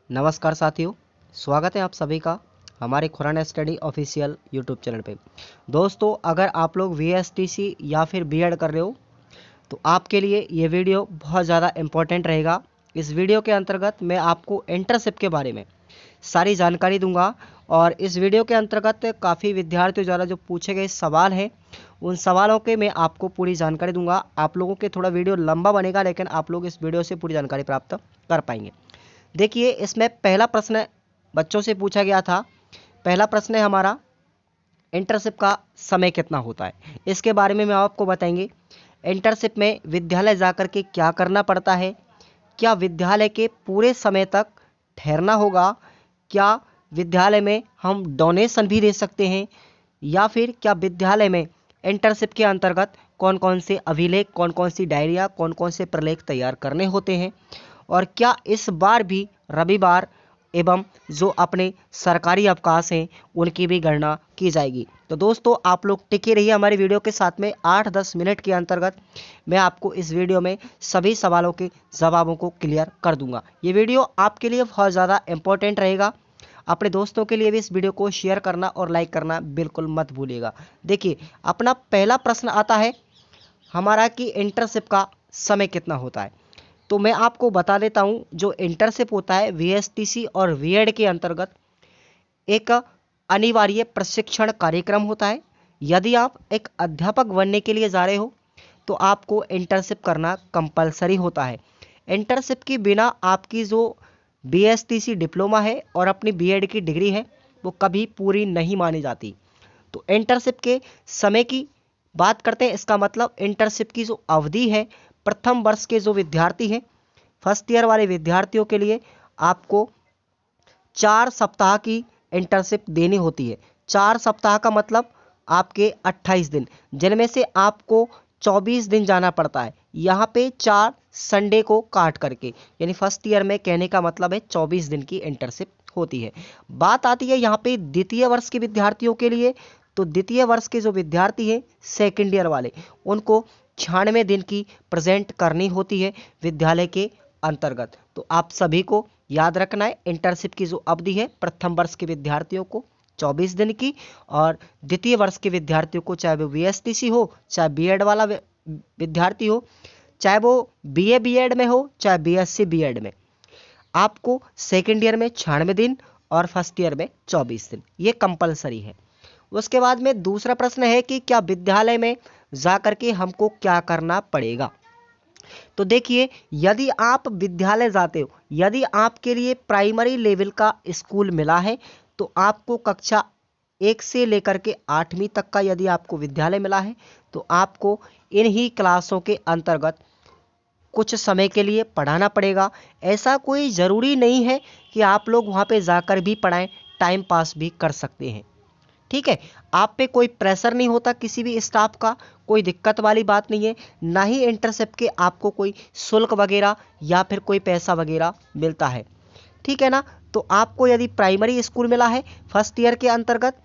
नमस्कार साथियों, स्वागत है आप सभी का हमारे Khurana study official YouTube channel पे। दोस्तों, अगर आप लोग वीएसटीसी या फिर बीएड कर रहे हो तो आपके लिए ये वीडियो बहुत ज़्यादा इम्पोर्टेंट रहेगा। इस वीडियो के अंतर्गत मैं आपको इंटर्नशिप के बारे में सारी जानकारी दूंगा और इस वीडियो के अंतर्गत काफ़ी विद्यार्थियों द्वारा जो पूछे गए सवाल हैं उन सवालों के मैं आपको पूरी जानकारी दूंगा। आप लोगों के थोड़ा वीडियो लंबा बनेगा, लेकिन आप लोग इस वीडियो से पूरी जानकारी प्राप्त कर पाएंगे। देखिए, इसमें पहला प्रश्न बच्चों से पूछा गया था। पहला प्रश्न है हमारा, इंटर्नशिप का समय कितना होता है। इसके बारे में आपको बताएंगे। इंटर्नशिप में विद्यालय जाकर के क्या करना पड़ता है, क्या विद्यालय के पूरे समय तक ठहरना होगा, क्या विद्यालय में हम डोनेशन भी दे सकते हैं, या फिर क्या विद्यालय में इंटर्नशिप के अंतर्गत कौन कौन से अभिलेख, कौन कौन सी डायरिया, कौन कौन से प्रलेख तैयार करने होते हैं, और क्या इस बार भी रविवार एवं जो अपने सरकारी अवकाश हैं उनकी भी गणना की जाएगी। तो दोस्तों, आप लोग टिके रहिए हमारी वीडियो के साथ में। 8-10 मिनट के अंतर्गत मैं आपको इस वीडियो में सभी सवालों के जवाबों को क्लियर कर दूंगा। ये वीडियो आपके लिए बहुत ज़्यादा इंपॉर्टेंट रहेगा। अपने दोस्तों के लिए भी इस वीडियो को शेयर करना और लाइक करना बिल्कुल मत भूलिएगा। देखिए, अपना पहला प्रश्न आता है हमारा कि इंटर्नशिप का समय कितना होता है। तो मैं आपको बता देता हूं, जो इंटर्नशिप होता है वीएसटीसी और बीएड के अंतर्गत एक अनिवार्य प्रशिक्षण कार्यक्रम होता है। यदि आप एक अध्यापक बनने के लिए जा रहे हो तो आपको इंटर्नशिप करना कंपलसरी होता है। इंटर्नशिप के बिना आपकी जो बीएसटीसी डिप्लोमा है और अपनी बीएड की डिग्री है वो कभी पूरी नहीं मानी जाती। तो इंटर्नशिप के समय की बात करते हैं। इसका मतलब इंटर्नशिप की जो अवधि है, प्रथम वर्ष के जो विद्यार्थी हैं, फर्स्ट ईयर वाले विद्यार्थियों के लिए आपको 4 सप्ताह की इंटर्नशिप देनी होती है। 4 सप्ताह का मतलब आपके 28 दिन, जिनमें से आपको 24 दिन जाना पड़ता है। यहाँ पे 4 संडे को काट करके, यानी फर्स्ट ईयर में कहने का मतलब है 24 दिन की इंटर्नशिप होती है। बात आती है यहाँ पे द्वितीय वर्ष के विद्यार्थियों के लिए। तो द्वितीय वर्ष के जो विद्यार्थी हैं, सेकेंड ईयर वाले, उनको 96 दिन की प्रेजेंट करनी होती है विद्यालय के अंतर्गत। तो आप सभी को याद रखना है, इंटर्नशिप की जो अवधि है प्रथम वर्ष के विद्यार्थियों को 24 दिन की, और द्वितीय वर्ष के विद्यार्थियों को, चाहे वो वीएसटीसी हो, चाहे बीएड वाला विद्यार्थी हो, चाहे वो बीए बीएड में हो, चाहे बीएससी बीएड में, आपको सेकेंड ईयर में 96 दिन और फर्स्ट ईयर में 24 दिन, ये कंपलसरी है। उसके बाद में दूसरा प्रश्न है कि क्या विद्यालय में जाकर के हमको क्या करना पड़ेगा। तो देखिए, यदि आप विद्यालय जाते हो, यदि आपके लिए प्राइमरी लेवल का स्कूल मिला है तो आपको कक्षा 1 से लेकर के 8वीं तक का यदि आपको विद्यालय मिला है तो आपको इन्हीं क्लासों के अंतर्गत कुछ समय के लिए पढ़ाना पड़ेगा। ऐसा कोई ज़रूरी नहीं है कि आप लोग वहाँ पे जाकर भी पढ़ाएं, टाइम पास भी कर सकते हैं। ठीक है, आप पे कोई प्रेशर नहीं होता किसी भी स्टाफ का, कोई दिक्कत वाली बात नहीं है। ना ही इंटर्नशिप के आपको कोई शुल्क वगैरह या फिर कोई पैसा वगैरह मिलता है। ठीक है ना। तो आपको यदि प्राइमरी स्कूल मिला है फर्स्ट ईयर के अंतर्गत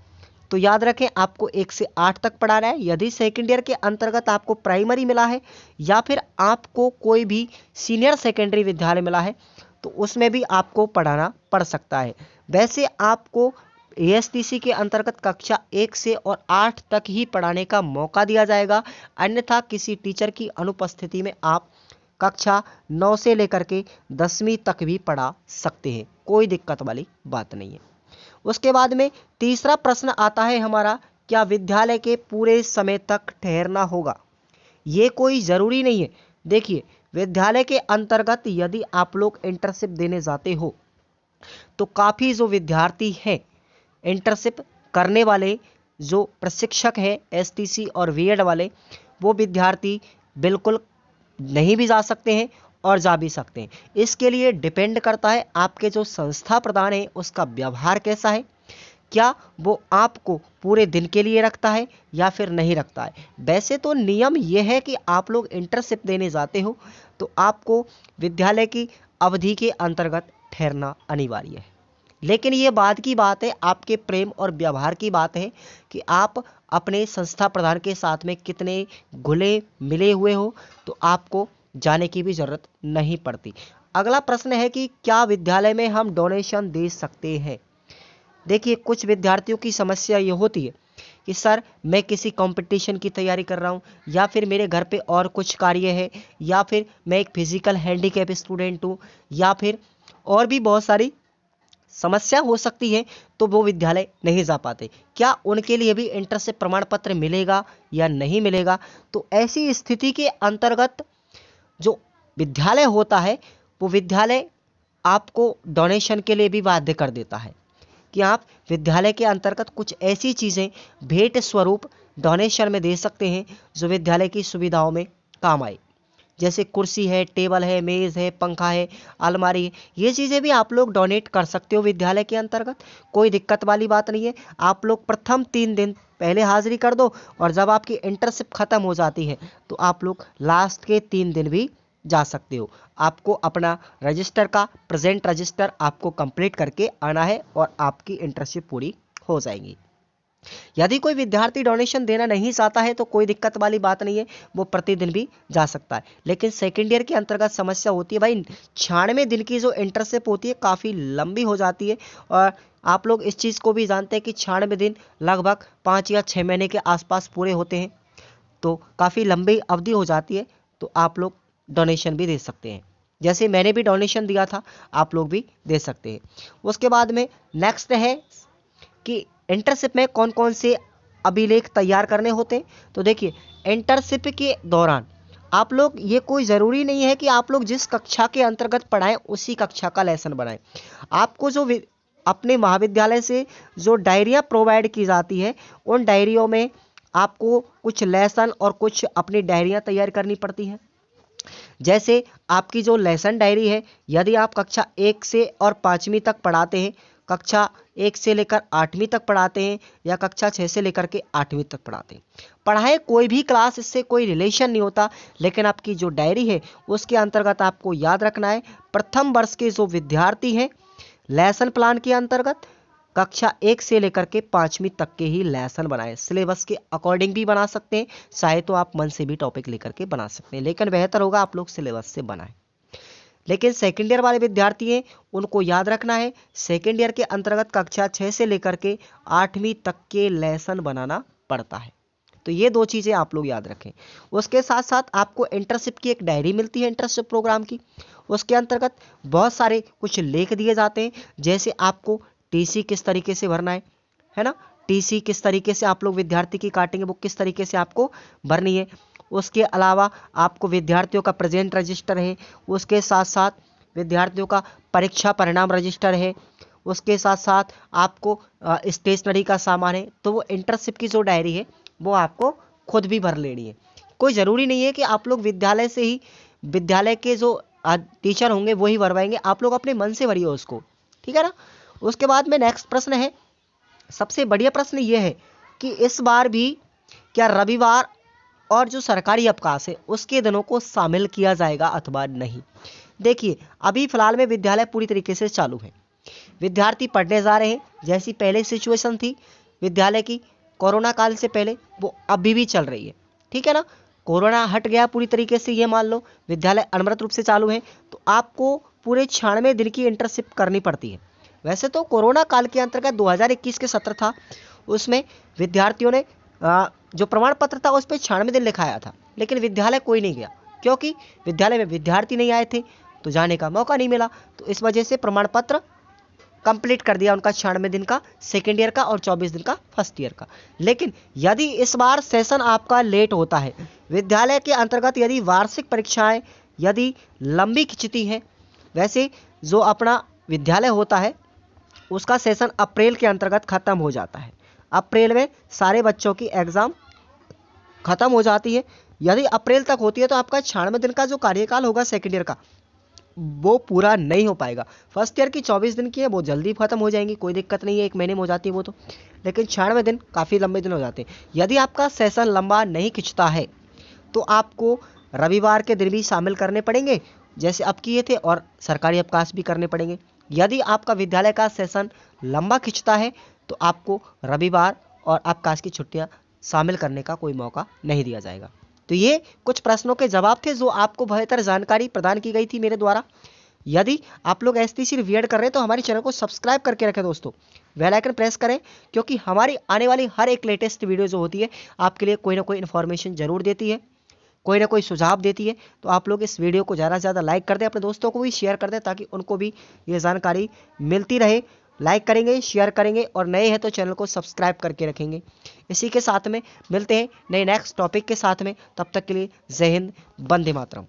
तो याद रखें आपको 1 से 8 तक पढ़ाना है। यदि सेकेंड ईयर के अंतर्गत आपको प्राइमरी मिला है या फिर आपको कोई भी सीनियर सेकेंडरी विद्यालय मिला है तो उसमें भी आपको पढ़ाना पड़ सकता है। वैसे आपको एएसटीसी के अंतर्गत कक्षा 1 से और 8 तक ही पढ़ाने का मौका दिया जाएगा, अन्यथा किसी टीचर की अनुपस्थिति में आप कक्षा 9 से लेकर के 10वीं तक भी पढ़ा सकते हैं, कोई दिक्कत वाली बात नहीं है। उसके बाद में तीसरा प्रश्न आता है हमारा, क्या विद्यालय के पूरे समय तक ठहरना होगा। ये कोई ज़रूरी नहीं है। देखिए, विद्यालय के अंतर्गत यदि आप लोग इंटर्नशिप देने जाते हो तो काफ़ी जो विद्यार्थी हैं, इंटर्नशिप करने वाले जो प्रशिक्षक हैं एसटीसी और बीएड वाले, वो विद्यार्थी बिल्कुल नहीं भी जा सकते हैं और जा भी सकते हैं। इसके लिए डिपेंड करता है आपके जो संस्था प्रधान है उसका व्यवहार कैसा है, क्या वो आपको पूरे दिन के लिए रखता है या फिर नहीं रखता है। वैसे तो नियम ये है कि आप लोग इंटर्नशिप देने जाते हो तो आपको विद्यालय की अवधि के अंतर्गत ठहरना अनिवार्य है, लेकिन ये बाद की बात है, आपके प्रेम और व्यवहार की बात है कि आप अपने संस्था प्रधान के साथ में कितने घुले मिले हुए हो, तो आपको जाने की भी ज़रूरत नहीं पड़ती। अगला प्रश्न है कि क्या विद्यालय में हम डोनेशन दे सकते हैं। देखिए, कुछ विद्यार्थियों की समस्या ये होती है कि सर मैं किसी कंपटीशन की तैयारी कर रहा हूँ, या फिर मेरे घर पे और कुछ कार्य है, या फिर मैं एक फिजिकल हैंडीकैप स्टूडेंट हूँ, या फिर और भी बहुत सारी समस्या हो सकती है, तो वो विद्यालय नहीं जा पाते। क्या उनके लिए भी इंटर से प्रमाण पत्र मिलेगा या नहीं मिलेगा। तो ऐसी स्थिति के अंतर्गत जो विद्यालय होता है, वो विद्यालय आपको डोनेशन के लिए भी बाध्य कर देता है कि आप विद्यालय के अंतर्गत कुछ ऐसी चीज़ें भेंट स्वरूप डोनेशन में दे सकते हैं जो विद्यालय की सुविधाओं में काम आए। जैसे कुर्सी है, टेबल है, मेज़ है, पंखा है, अलमारी है, ये चीज़ें भी आप लोग डोनेट कर सकते हो विद्यालय के अंतर्गत। कोई दिक्कत वाली बात नहीं है। आप लोग प्रथम 3 दिन पहले हाजिरी कर दो, और जब आपकी इंटर्नशिप ख़त्म हो जाती है तो आप लोग लास्ट के 3 दिन भी जा सकते हो। आपको अपना रजिस्टर का प्रेजेंट रजिस्टर आपको कंप्लीट करके आना है और आपकी इंटर्नशिप पूरी हो जाएगी। यदि कोई विद्यार्थी डोनेशन देना नहीं चाहता है तो कोई दिक्कत वाली बात नहीं है, वो प्रतिदिन भी जा सकता है। लेकिन सेकेंड ईयर के अंतर्गत समस्या होती है भाई, 96 दिन की जो इंटर्नशिप होती है काफ़ी लंबी हो जाती है, और आप लोग इस चीज़ को भी जानते हैं कि 96 दिन लगभग 5 या 6 महीने के आसपास पूरे होते हैं, तो काफ़ी लंबी अवधि हो जाती है। तो आप लोग डोनेशन भी दे सकते हैं, जैसे मैंने भी डोनेशन दिया था, आप लोग भी दे सकते हैं। उसके बाद में नेक्स्ट है कि इंटर्नशिप में कौन कौन से अभिलेख तैयार करने होते हैं। तो देखिए, इंटर्नशिप के दौरान आप लोग, ये कोई ज़रूरी नहीं है कि आप लोग जिस कक्षा के अंतर्गत पढ़ाएं उसी कक्षा का लेसन बनाएं। आपको जो अपने महाविद्यालय से जो डायरियाँ प्रोवाइड की जाती है, उन डायरियों में आपको कुछ लेसन और कुछ अपनी डायरियाँ तैयार करनी पड़ती हैं। जैसे आपकी जो लेसन डायरी है, यदि आप कक्षा 1 से और 5वीं तक पढ़ाते हैं, कक्षा 1 से लेकर 8वीं तक पढ़ाते हैं, या कक्षा 6 से लेकर के 8वीं तक पढ़ाते हैं, पढ़ाए कोई भी क्लास, इससे कोई रिलेशन नहीं होता। लेकिन आपकी जो डायरी है उसके अंतर्गत आपको याद रखना है, प्रथम वर्ष के जो विद्यार्थी हैं लेसन प्लान के अंतर्गत कक्षा 1 से लेकर के 5वीं तक के ही लेसन बनाएं। सिलेबस के अकॉर्डिंग भी बना सकते हैं, चाहे तो आप मन से भी टॉपिक लेकर के बना सकते हैं, लेकिन बेहतर होगा आप लोग सिलेबस से बनाएं। लेकिन सेकेंड ईयर वाले विद्यार्थी हैं, उनको याद रखना है सेकेंड ईयर के अंतर्गत कक्षा 6 से लेकर के 8वीं तक के लेसन बनाना पड़ता है। तो ये 2 चीज़ें आप लोग याद रखें। उसके साथ साथ आपको इंटर्नशिप की एक डायरी मिलती है इंटर्नशिप प्रोग्राम की, उसके अंतर्गत बहुत सारे कुछ लेख दिए जाते हैं, जैसे आपको टीसी किस तरीके से भरना है ना, टीसी किस तरीके से आप लोग विद्यार्थी की काटेंगे, वो किस तरीके से आपको भरनी है। उसके अलावा आपको विद्यार्थियों का प्रेजेंट रजिस्टर है, उसके साथ साथ विद्यार्थियों का परीक्षा परिणाम रजिस्टर है, उसके साथ साथ आपको स्टेशनरी का सामान है। तो वो इंटर्नशिप की जो डायरी है वो आपको खुद भी भर लेनी है। कोई ज़रूरी नहीं है कि आप लोग विद्यालय से ही, विद्यालय के जो टीचर होंगे वही भरवाएंगे, आप लोग अपने मन से भरिए उसको, ठीक है ना। उसके बाद में नेक्स्ट प्रश्न है, सबसे बढ़िया प्रश्न ये है कि इस बार भी क्या रविवार और जो सरकारी अवकाश है उसके दिनों को शामिल किया जाएगा अथवा नहीं। देखिए, अभी फिलहाल में विद्यालय पूरी तरीके से चालू है, विद्यार्थी पढ़ने जा रहे हैं। जैसी पहले सिचुएशन थी विद्यालय की कोरोना काल से पहले, वो अभी भी चल रही है, ठीक है ना। कोरोना हट गया पूरी तरीके से, ये मान लो विद्यालय अनवरत रूप से चालू है, तो आपको पूरे 96 दिन की इंटर्नशिप करनी पड़ती है। वैसे तो कोरोना काल के अंतर्गत 2021 के सत्र था, उसमें विद्यार्थियों ने जो प्रमाण पत्र था उस पर 96 दिन लिखाया था, लेकिन विद्यालय कोई नहीं गया, क्योंकि विद्यालय में विद्यार्थी नहीं आए थे तो जाने का मौका नहीं मिला। तो इस वजह से प्रमाण पत्र कंप्लीट कर दिया उनका 96 दिन का सेकेंड ईयर का और 24 दिन का फर्स्ट ईयर का। लेकिन यदि इस बार सेशन आपका लेट होता है, विद्यालय के अंतर्गत यदि वार्षिक परीक्षाएं यदि लंबी खिंचती हैं, वैसे जो अपना विद्यालय होता है उसका सेशन अप्रैल के अंतर्गत ख़त्म हो जाता है। अप्रैल में सारे बच्चों की एग्ज़ाम ख़त्म हो जाती है। यदि अप्रैल तक होती है तो आपका 96 दिन का जो कार्यकाल होगा सेकेंड ईयर का वो पूरा नहीं हो पाएगा। फर्स्ट ईयर की 24 दिन की है वो जल्दी ख़त्म हो जाएंगी, कोई दिक्कत नहीं है, 1 महीने में हो जाती है वो तो। लेकिन 96 दिन काफ़ी लंबे दिन हो जाते हैं। यदि आपका सेशन लंबा नहीं खिंचता है तो आपको रविवार के दिन भी शामिल करने पड़ेंगे जैसे अब किए थे, और सरकारी अवकाश भी करने पड़ेंगे। यदि आपका विद्यालय का सेशन लंबा खिंचता है तो आपको रविवार और अवकाश की छुट्टियां शामिल करने का कोई मौका नहीं दिया जाएगा। तो ये कुछ प्रश्नों के जवाब थे जो आपको बेहतर जानकारी प्रदान की गई थी मेरे द्वारा। यदि आप लोग एसटीसी बीएड कर रहे हैं तो हमारे चैनल को सब्सक्राइब करके रखें दोस्तों, बेल आइकन प्रेस करें, क्योंकि हमारी आने वाली हर एक लेटेस्ट वीडियो जो होती है आपके लिए कोई ना कोई इन्फॉर्मेशन जरूर देती है, कोई ना कोई सुझाव देती है। तो आप लोग इस वीडियो को ज़्यादा से ज़्यादा लाइक कर दें, अपने दोस्तों को भी शेयर कर दें, ताकि उनको भी ये जानकारी मिलती रहे। लाइक करेंगे, शेयर करेंगे, और नए हैं तो चैनल को सब्सक्राइब करके रखेंगे। इसी के साथ में मिलते हैं नए नेक्स्ट टॉपिक के साथ में, तब तक के लिए जय हिंद, वंदे मातरम।